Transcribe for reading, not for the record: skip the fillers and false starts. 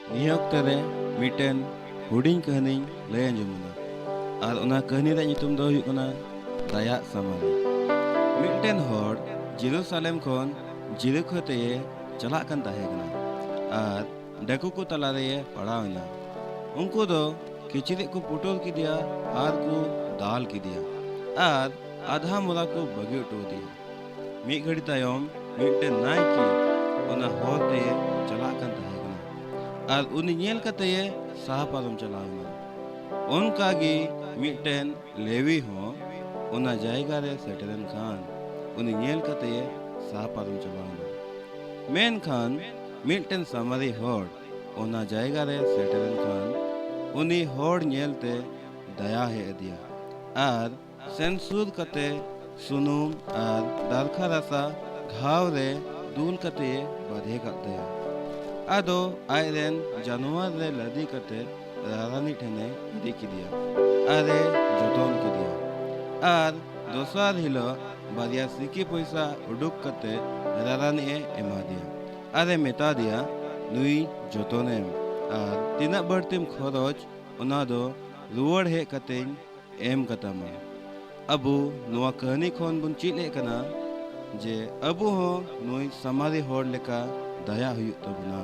निया ऑक्टे रे मिटेन हुडिंग कहानी लय अंजुमना आर ओना कहानी रे नितुम दो हुयुग कना दाया समारी। मिटेन हॉर जेरूसलेम खन जेरिको ते चला कन ताहे कना आर डाकू को तला रे पड़ावना। उनको दो किचरिक को पुटोल की दिया आर को दाल की दिया आर आधा मोला को बगी उठो दिया। मी घड़ी तायम मिटेन नाई की ओना होते चला कन ताहे आर उनी नेल कते साह पालम चलावना। उनकागी मिटेन लेवी हो ओना जायगा रे सेटरन खान उनी नेल कते साह पालम चलावना। मेन खान मिटेन समारी होड़ ओना जायगा रे सेटरन खान उनी होड़ नेलते दया हे दिया आर सेंसूर कते सुनुम आर दारखा रसा घाव रे दूल कते बाधे कर दिया। आदो आयरन जानवर रे लदी कते रारानी ठेने इदी की दिया आरे जोतोन की दिया आर दोसर हिलो बारिया सिकी पैसा उडुक कते रारानी एमा दिया आरे मेता दिया नुई जोतोनेम आर तिना बढ़तिम खरच ओना दो रुवड़ हे कते एम कतमा। अबू नुआ कहानी खोन बुन चिले कना जे अबू हो नुई समारी होड़ लेका दया हुयुग तबना।